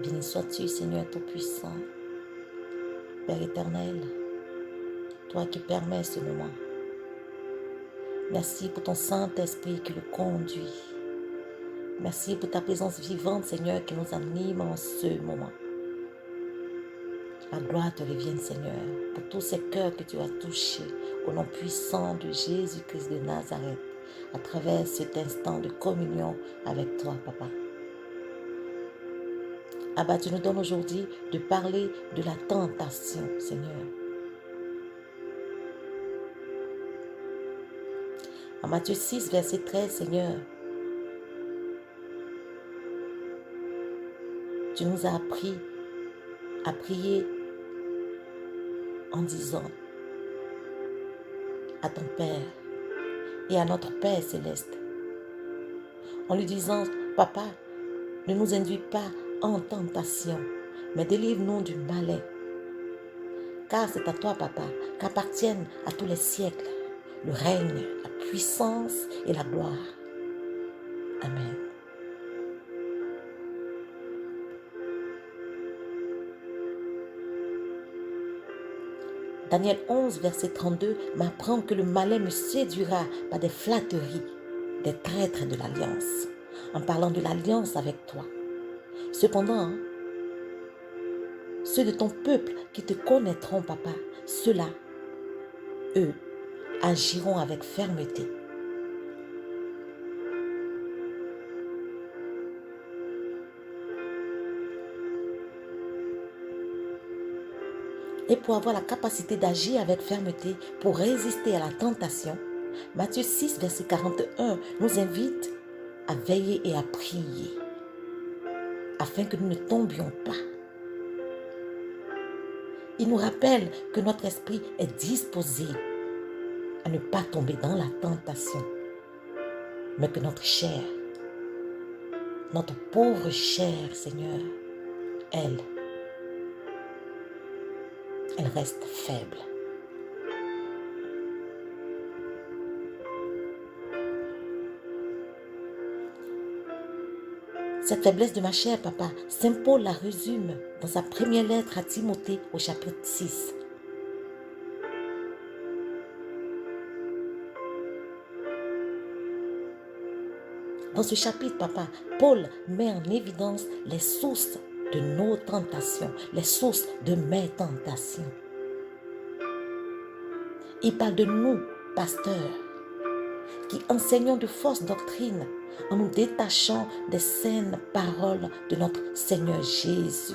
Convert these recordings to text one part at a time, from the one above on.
Béni sois-tu, Seigneur Tout-Puissant, Père éternel, toi qui permets ce moment. Merci pour ton Saint-Esprit qui le conduit. Merci pour ta présence vivante, Seigneur, qui nous anime en ce moment. La gloire te revienne, Seigneur, pour tous ces cœurs que tu as touchés au nom puissant de Jésus-Christ de Nazareth, à travers cet instant de communion avec toi, Papa. Abba, tu nous donnes aujourd'hui de parler de la tentation, Seigneur. En Matthieu 6, verset 13, Seigneur, tu nous as appris à prier en disant à ton Père et à notre Père céleste, en lui disant, Papa, ne nous induis pas en tentation, mais délivre-nous du malin. Car c'est à toi, Papa, qu'appartiennent à tous les siècles le règne, la puissance et la gloire. Amen. Daniel 11, verset 32 m'apprend que le malin me séduira par des flatteries, des traîtres de l'alliance, en parlant de l'alliance avec toi. Cependant, ceux de ton peuple qui te connaîtront, Papa, ceux-là, eux, agiront avec fermeté. Et pour avoir la capacité d'agir avec fermeté, pour résister à la tentation, Matthieu 6, verset 41 nous invite à veiller et à prier, afin que nous ne tombions pas. Il nous rappelle que notre esprit est disposé à ne pas tomber dans la tentation, mais que notre chair, notre pauvre chair, Seigneur, elle reste faible. Cette faiblesse de ma chair, Papa, Saint Paul la résume dans sa première lettre à Timothée au chapitre 6. Dans ce chapitre, Papa, Paul met en évidence les sources de nos tentations, les sources de mes tentations. Il parle de nous, pasteurs, qui enseignons de fausses doctrines en nous détachant des saines paroles de notre Seigneur Jésus.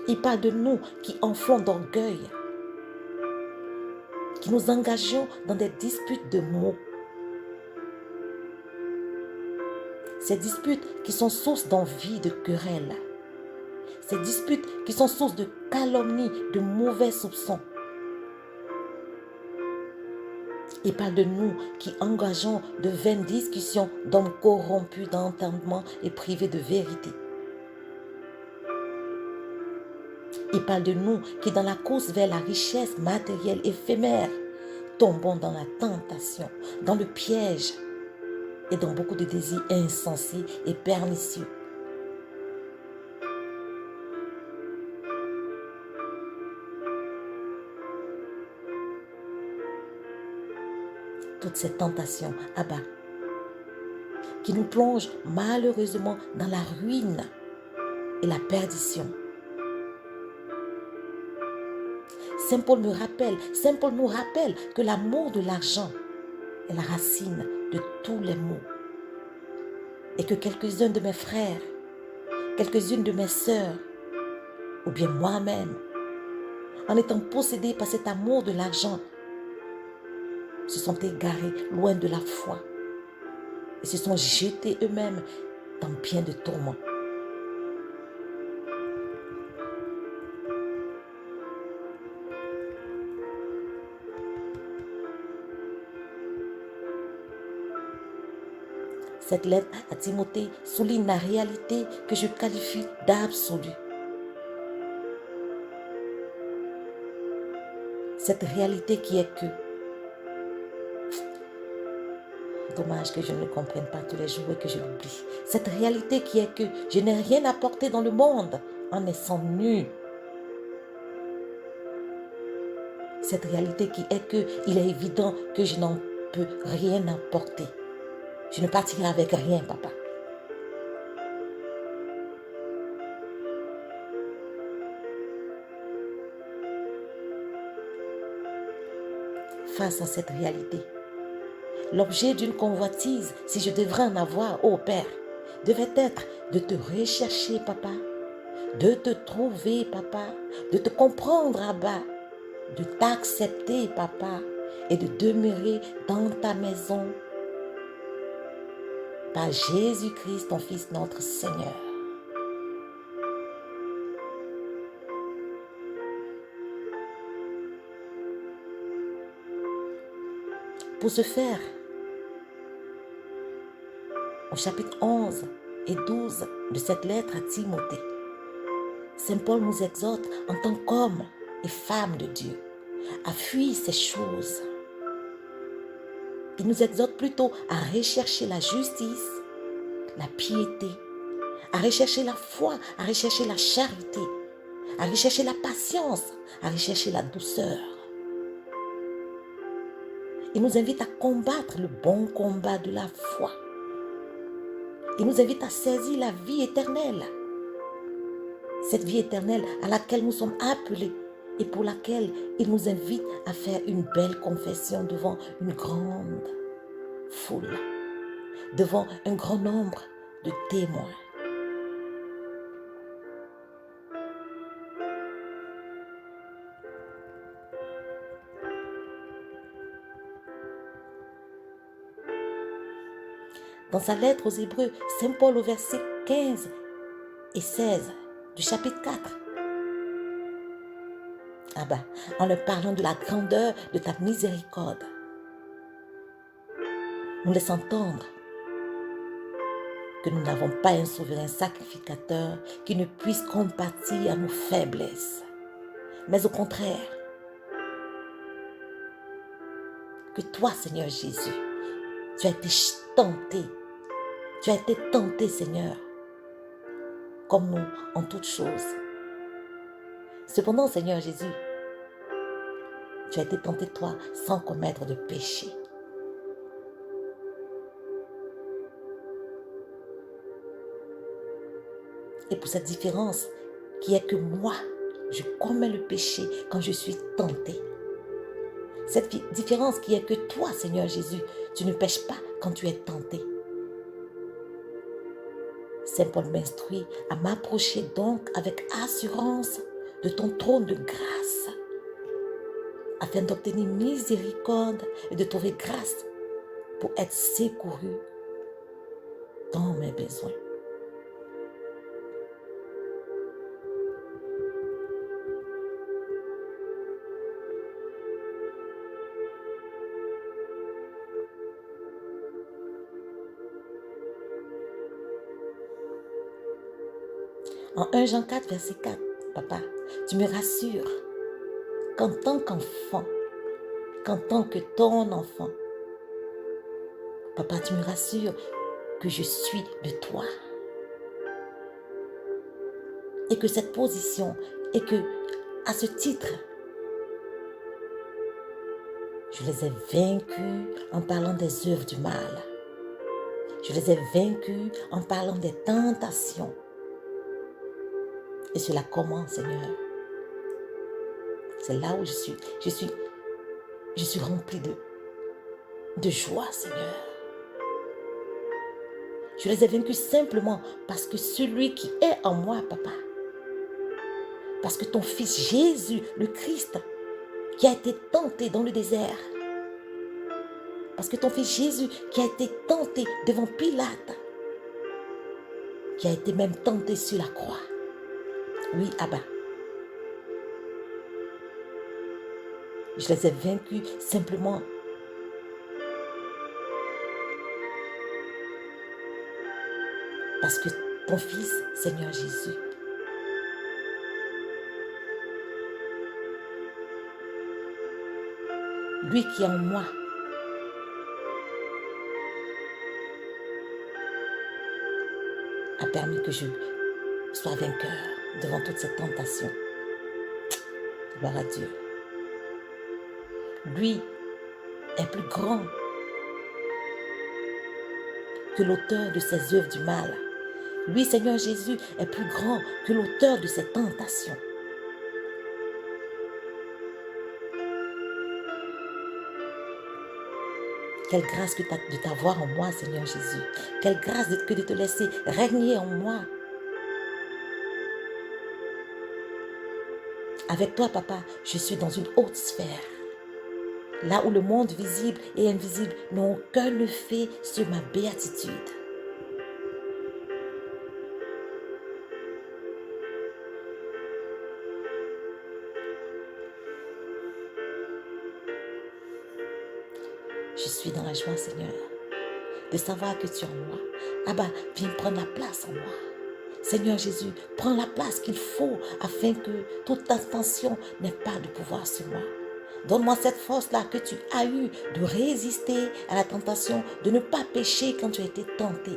Il parle de nous qui enflons d'orgueil, qui nous engageons dans des disputes de mots. Ces disputes qui sont source d'envie, de querelles. Ces disputes qui sont source de calomnie, de mauvais soupçons. Il parle de nous qui engageons de vaines discussions d'hommes corrompus d'entendement et privés de vérité. Il parle de nous qui, dans la course vers la richesse matérielle éphémère, tombons dans la tentation, dans le piège et dans beaucoup de désirs insensés et pernicieux. Toutes ces tentations, Abba, qui nous plongent malheureusement dans la ruine et la perdition. Saint Paul nous rappelle que l'amour de l'argent est la racine de tous les maux. Et que quelques-uns de mes frères, quelques-unes de mes sœurs, ou bien moi-même, en étant possédés par cet amour de l'argent, se sont égarés loin de la foi et se sont jetés eux-mêmes dans bien de tourments. Cette lettre à Timothée souligne la réalité que je qualifie d'absolue. Cette réalité qui est que Dommage que je ne le comprenne pas tous les jours et que je l'oublie. Cette réalité qui est que je n'ai rien apporté dans le monde en naissant nu. Cette réalité qui est que il est évident que je n'en peux rien apporter. Je ne partirai avec rien, papa. Face à cette réalité, l'objet d'une convoitise, si je devrais en avoir, ô Père, devait être de te rechercher, papa, de te trouver, papa, de te comprendre, Abba, de t'accepter, papa, et de demeurer dans ta maison par Jésus-Christ, ton Fils, notre Seigneur. Pour ce faire, au chapitre 11 et 12 de cette lettre à Timothée, Saint Paul nous exhorte en tant qu'homme et femme de Dieu à fuir ces choses. Il nous exhorte plutôt à rechercher la justice, la piété, à rechercher la foi, à rechercher la charité, à rechercher la patience, à rechercher la douceur. Il nous invite à combattre le bon combat de la foi. Il nous invite à saisir la vie éternelle. Cette vie éternelle à laquelle nous sommes appelés et pour laquelle il nous invite à faire une belle confession devant une grande foule, devant un grand nombre de témoins. Dans sa lettre aux Hébreux, Saint Paul au verset 15 et 16 du chapitre 4, en leur parlant de la grandeur de ta miséricorde, nous laisse entendre que nous n'avons pas un souverain sacrificateur qui ne puisse compatir à nos faiblesses, mais au contraire, que toi, Seigneur Jésus, tu as été tenté. Tu as été tenté, Seigneur, comme nous en toutes choses. Cependant, Seigneur Jésus, tu as été tenté, toi, sans commettre de péché. Et pour cette différence, qui est que moi, je commets le péché quand je suis tenté. Cette différence qui est que toi, Seigneur Jésus, tu ne pêches pas quand tu es tenté. Saint Paul m'instruit à m'approcher donc avec assurance de ton trône de grâce, afin d'obtenir miséricorde et de trouver grâce pour être secouru dans mes besoins. En 1 Jean 4, verset 4, papa, tu me rassures qu'en tant qu'enfant, qu'en tant que ton enfant, papa, tu me rassures que je suis de toi. Et que cette position, et que à ce titre, je les ai vaincus en parlant des œuvres du mal. Je les ai vaincus en parlant des tentations. Et cela comment, Seigneur? C'est là où je suis rempli de joie, Seigneur. Je les ai vaincus simplement parce que celui qui est en moi, papa, parce que ton fils Jésus, le Christ, qui a été tenté dans le désert, parce que ton fils Jésus qui a été tenté devant Pilate, qui a été même tenté sur la croix. Oui, Abba. Je les ai vaincus simplement parce que ton Fils, Seigneur Jésus, lui qui est en moi, a permis que je sois vainqueur devant toutes ces tentations. Gloire à Dieu. Lui est plus grand que l'auteur de ces œuvres du mal. Lui, Seigneur Jésus, est plus grand que l'auteur de ces tentations. Quelle grâce que de t'avoir en moi, Seigneur Jésus. Quelle grâce que de te laisser régner en moi. Avec toi, Papa, je suis dans une haute sphère. Là où le monde visible et invisible n'ont aucun effet sur ma béatitude. Je suis dans la joie, Seigneur, de savoir que tu es en moi. Abba, viens prendre la place en moi. Seigneur Jésus, prends la place qu'il faut afin que toute tentation n'ait pas de pouvoir sur moi. Donne-moi cette force-là que tu as eue de résister à la tentation, de ne pas pécher quand tu as été tenté.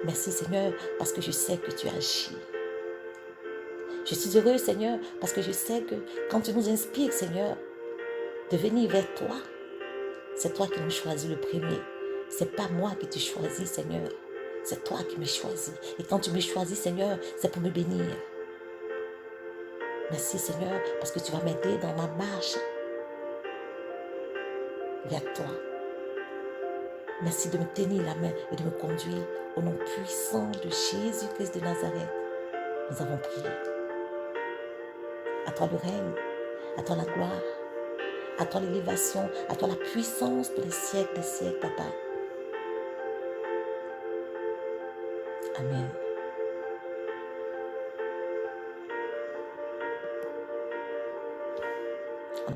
Merci Seigneur, parce que je sais que tu agis. Je suis heureux Seigneur, parce que je sais que quand tu nous inspires Seigneur, de venir vers toi, c'est toi qui nous choisis le premier. C'est pas moi qui te choisis Seigneur, c'est toi qui me choisis. Et quand tu me choisis Seigneur, c'est pour me bénir. Merci Seigneur, parce que tu vas m'aider dans ma marche vers toi. Merci de me tenir la main et de me conduire au nom puissant de Jésus-Christ de Nazareth. Nous avons prié. À toi le règne, à toi la gloire, à toi l'élévation, à toi la puissance pour les siècles des siècles, Papa. Amen.